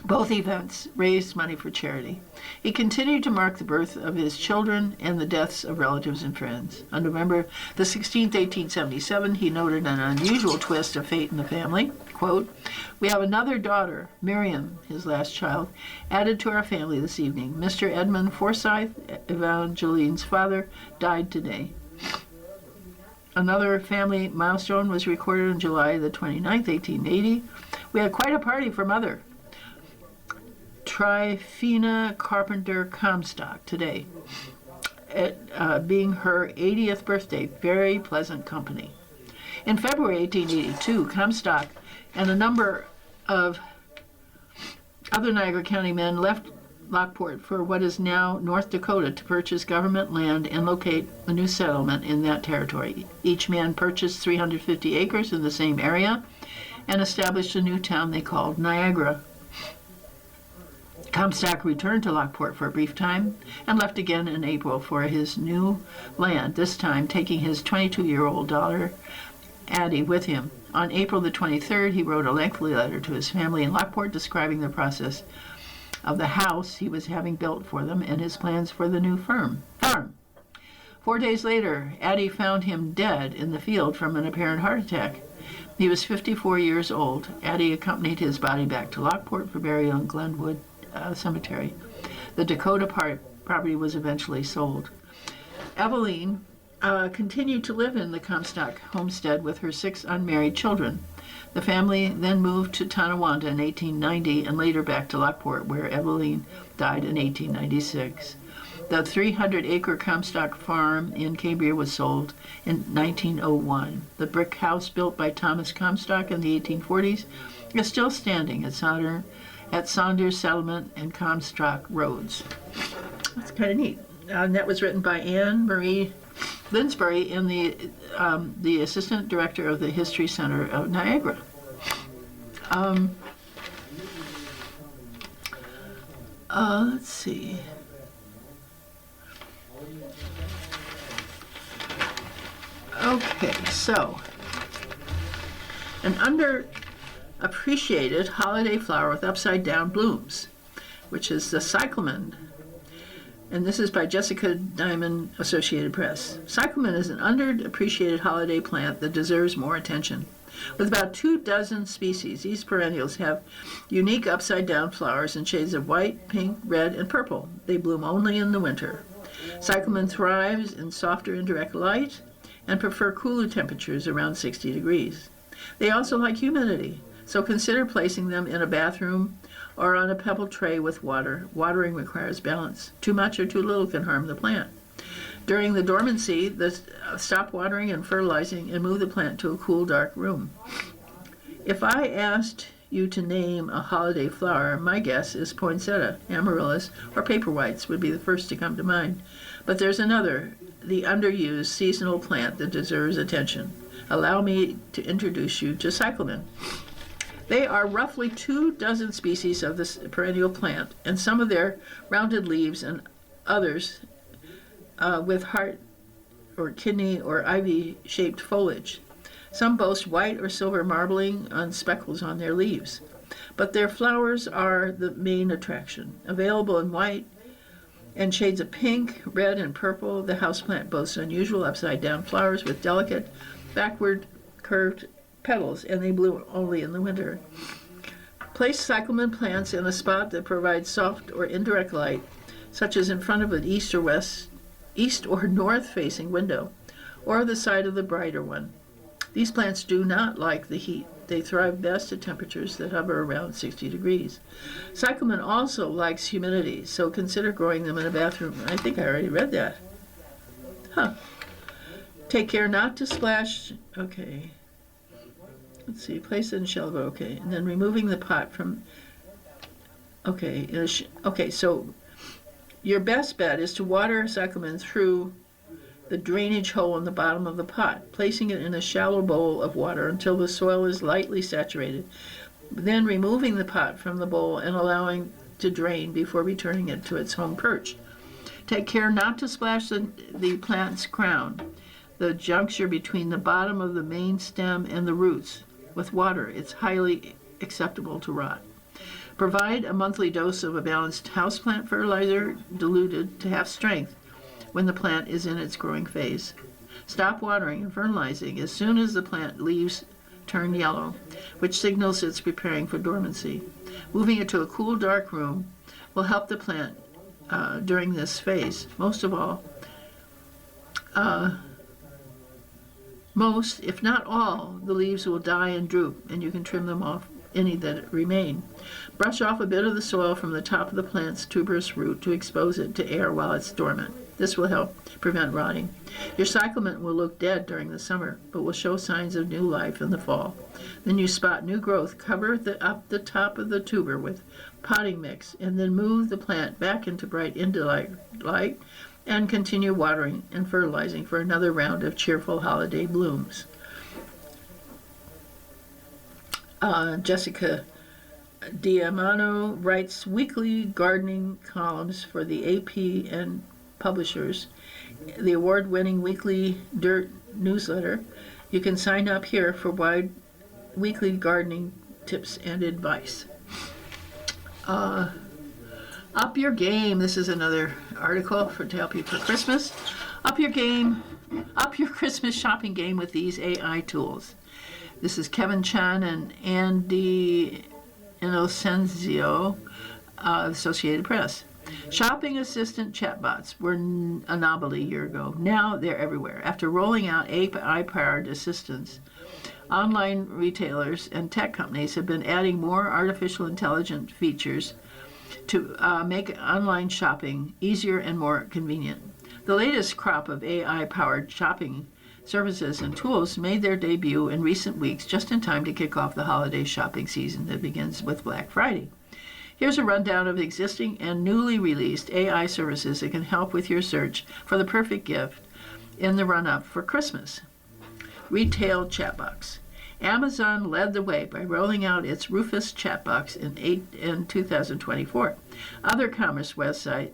Both events raised money for charity. He continued to mark the birth of his children and the deaths of relatives and friends. On November the 16th, 1877, he noted an unusual twist of fate in the family. Quote, "We have another daughter, Miriam, his last child, added to our family this evening. Mr. Edmund Forsyth, Evangeline's father, died today." Another family milestone was recorded on July the 29th, 1880. "We had quite a party for Mother, Tryphena Carpenter Comstock, today, it being her 80th birthday. Very pleasant company." In February 1882, Comstock and a number of other Niagara County men left Lockport for what is now North Dakota to purchase government land and locate a new settlement in that territory. Each man purchased 350 acres in the same area and established a new town they called Niagara. Comstock returned to Lockport for a brief time and left again in April for his new land, this time taking his 22-year-old daughter, Addie, with him. On April the 23rd, he wrote a lengthy letter to his family in Lockport describing the process of the house he was having built for them and his plans for the new farm. 4 days later, Addie found him dead in the field from an apparent heart attack. He was 54 years old. Addie accompanied his body back to Lockport for burial in Glenwood Cemetery. The Dakota property was eventually sold. Eveline continued to live in the Comstock homestead with her 6 unmarried children. The family then moved to Tonawanda in 1890 and later back to Lockport, where Eveline died in 1896. The 300-acre Comstock farm in Cambria was sold in 1901. The brick house built by Thomas Comstock in the 1840s is still standing at Saunders Settlement and Comstock Roads. That's kind of neat. And that was written by Anne Marie Linsbury, in the assistant director of the History Center of Niagara. Let's see. Okay, so an underappreciated holiday flower with upside-down blooms, which is the cyclamen. And this is by Jessica Diamond, Associated Press. Cyclamen is an underappreciated holiday plant that deserves more attention. With about 24 species, these perennials have unique upside-down flowers in shades of white, pink, red, and purple. They bloom only in the winter. Cyclamen thrives in softer indirect light and prefer cooler temperatures around 60 degrees. They also like humidity, so consider placing them in a bathroom or on a pebble tray with water. Watering requires balance. Too much or too little can harm the plant. During the dormancy, stop watering and fertilizing and move the plant to a cool, dark room. If I asked you to name a holiday flower, my guess is poinsettia, amaryllis, or paper whites would be the first to come to mind. But there's another, the underused seasonal plant that deserves attention. Allow me to introduce you to cyclamen. They are roughly 24 species of this perennial plant, and some of their rounded leaves and others with heart or kidney or ivy-shaped foliage. Some boast white or silver marbling on speckles on their leaves, but their flowers are the main attraction. Available in white and shades of pink, red, and purple, the houseplant boasts unusual upside-down flowers with delicate, backward curved petals, and they bloom only in the winter. Place cyclamen plants in a spot that provides soft or indirect light, such as in front of an east or north-facing window, or the side of the brighter one. These plants do not like the heat. They thrive best at temperatures that hover around 60 degrees. Cyclamen also likes humidity, so consider growing them in a bathroom. I think I already read that. Take care not to splash. Okay. Let's see. Place it in shallow. Okay. And then removing the pot from. Okay. Okay. So your best bet is to water cyclamen through the drainage hole in the bottom of the pot, placing it in a shallow bowl of water until the soil is lightly saturated, then removing the pot from the bowl and allowing to drain before returning it to its home perch. Take care not to splash the plant's crown, the juncture between the bottom of the main stem and the roots, with water. It's highly acceptable to rot. Provide a monthly dose of a balanced houseplant fertilizer diluted to half strength when the plant is in its growing phase. Stop watering and fertilizing as soon as the plant leaves turn yellow, which signals it's preparing for dormancy. Moving it to a cool, dark room will help the plant during this phase. Most, if not all, the leaves will die and droop, and you can trim them off any that remain. Brush off a bit of the soil from the top of the plant's tuberous root to expose it to air while it's dormant. This will help prevent rotting. Your cyclamen will look dead during the summer, but will show signs of new life in the fall. Then you spot new growth. Cover up the top of the tuber with potting mix, and then move the plant back into bright light and continue watering and fertilizing for another round of cheerful holiday blooms. Jessica Diamano writes weekly gardening columns for the AP and Publishers, the award-winning weekly Dirt newsletter. You can sign up here for wide weekly gardening tips and advice. Up your game. This is another article to help you for Christmas. Up your Christmas shopping game with these AI tools. This is Kevin Chan and Andy Innocenzio, Associated Press. Shopping assistant chatbots were a novelty a year ago. Now they're everywhere. After rolling out AI-powered assistants, online retailers and tech companies have been adding more artificial intelligence features to make online shopping easier and more convenient. The latest crop of AI-powered shopping services and tools made their debut in recent weeks, just in time to kick off the holiday shopping season that begins with Black Friday. Here's a rundown of existing and newly released AI services that can help with your search for the perfect gift in the run-up for Christmas. Retail Chatbox. Amazon led the way by rolling out its Rufus Chatbox in 2024. Other commerce websites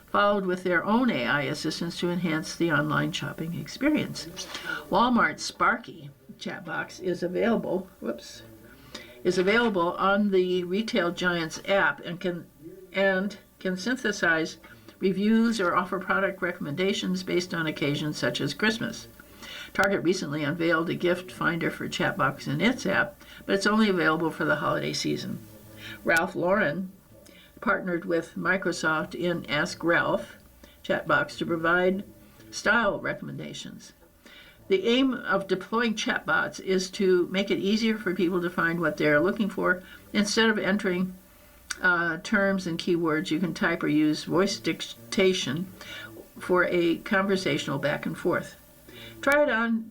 followed with their own AI assistants to enhance the online shopping experience. Walmart's Sparky Chatbox is available on the Retail Giants app and can synthesize reviews or offer product recommendations based on occasions such as Christmas. Target recently unveiled a gift finder for Chatbox in its app, but it's only available for the holiday season. Ralph Lauren partnered with Microsoft in Ask Ralph Chatbox to provide style recommendations. The aim of deploying chatbots is to make it easier for people to find what they're looking for. Instead of entering terms and keywords, you can type or use voice dictation for a conversational back and forth. Try it on,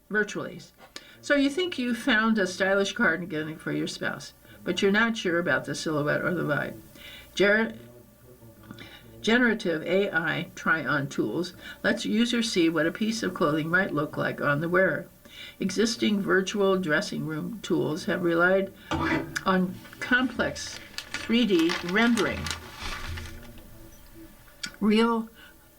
virtually. So you think you found a stylish cardigan for your spouse, but you're not sure about the silhouette or the vibe. Generative AI try-on tools lets users see what a piece of clothing might look like on the wearer. Existing virtual dressing room tools have relied on complex 3D rendering, real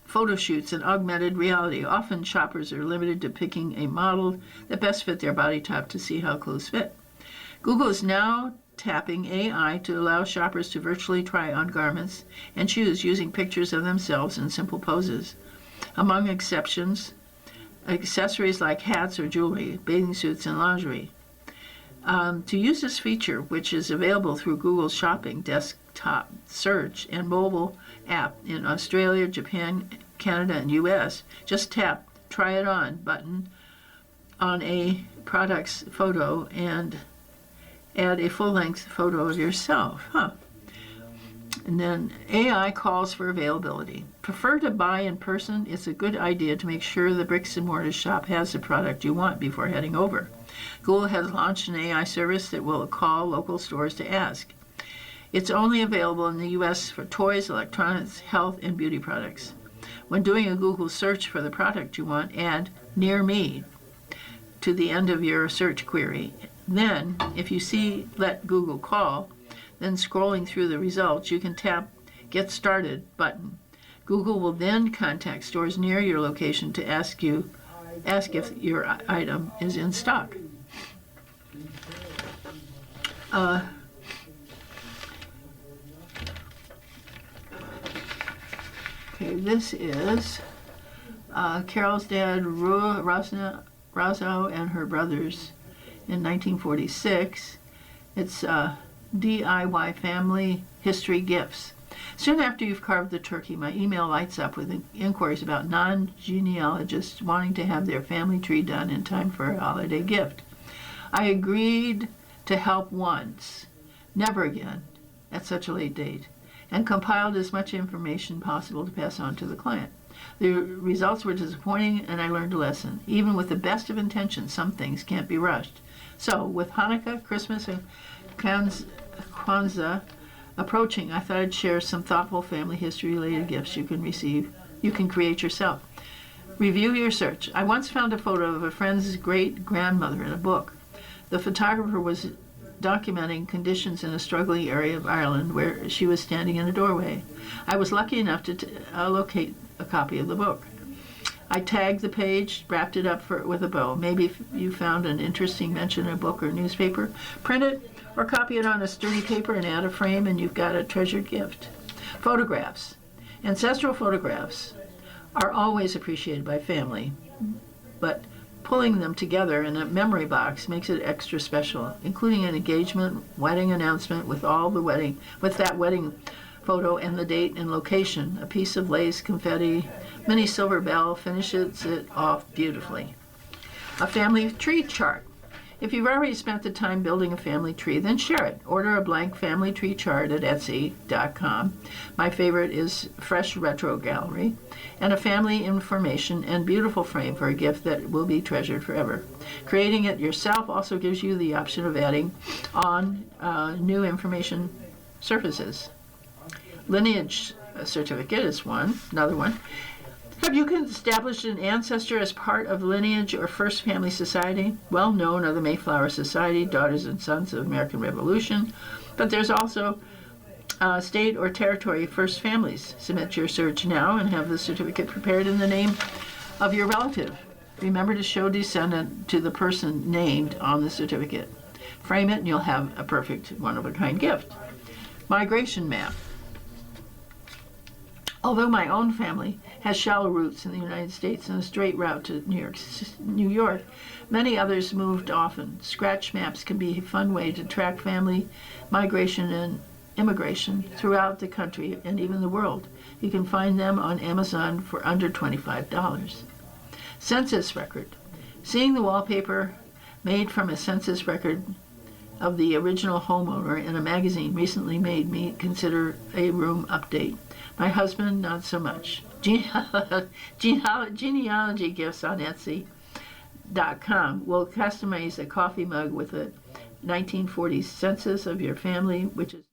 photo shoots, and augmented reality. Often shoppers are limited to picking a model that best fit their body type to see how clothes fit. Google is now tapping AI to allow shoppers to virtually try on garments and choose using pictures of themselves in simple poses. Among exceptions, accessories like hats or jewelry, bathing suits, and lingerie. To use this feature, which is available through Google's Shopping desktop search and mobile app in Australia, Japan, Canada, and US, just tap Try It On button on a product's photo and add a full-length photo of yourself. And then AI calls for availability. Prefer to buy in person? It's a good idea to make sure the bricks and mortar shop has the product you want before heading over. Google has launched an AI service that will call local stores to ask. It's only available in the US for toys, electronics, health, and beauty products. When doing a Google search for the product you want, add "near me" to the end of your search query. Then, if you see Let Google Call, then scrolling through the results, you can tap Get Started button. Google will then contact stores near your location to ask if your item is in stock. Okay, this is Carol's dad, Razo, and her brothers in 1946. It's DIY family history gifts. Soon after you've carved the turkey, my email lights up with inquiries about non-genealogists wanting to have their family tree done in time for a holiday gift. I agreed to help once, never again, at such a late date, and compiled as much information possible to pass on to the client. The results were disappointing, and I learned a lesson. Even with the best of intentions, some things can't be rushed. So, with Hanukkah, Christmas, and Kwanzaa approaching, I thought I'd share some thoughtful family history-related gifts you can create yourself. Review your search. I once found a photo of a friend's great-grandmother in a book. The photographer was documenting conditions in a struggling area of Ireland where she was standing in a doorway. I was lucky enough to locate a copy of the book. I tagged the page, wrapped it up with a bow. Maybe if you found an interesting mention in a book or newspaper, print it or copy it on a sturdy paper and add a frame, and you've got a treasured gift. Photographs. Ancestral photographs are always appreciated by family, but pulling them together in a memory box makes it extra special, including an engagement, wedding announcement with that wedding photo and the date and location. A piece of lace, confetti, mini silver bell finishes it off beautifully. A family tree chart. If you've already spent the time building a family tree, then share it. Order a blank family tree chart at Etsy.com. My favorite is Fresh Retro Gallery, and a family information and beautiful frame for a gift that will be treasured forever. Creating it yourself also gives you the option of adding on new information surfaces. Lineage certificate is another one. Have you established an ancestor as part of Lineage or First Family Society? Well known are the Mayflower Society, Daughters and Sons of American Revolution, but there's also state or territory first families. Submit your search now and have the certificate prepared in the name of your relative. Remember to show descendant to the person named on the certificate. Frame it and you'll have a perfect one-of-a-kind gift. Migration map. Although my own family has shallow roots in the United States and a straight route to New York, many others moved often. Scratch maps can be a fun way to track family migration and immigration throughout the country and even the world. You can find them on Amazon for under $25. Census record. Seeing the wallpaper made from a census record of the original homeowner in a magazine recently made me consider a room update. My husband, not so much. Genealogy gifts on Etsy.com will customize a coffee mug with a 1940s census of your family, which is...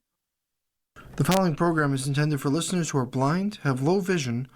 The following program is intended for listeners who are blind, have low vision,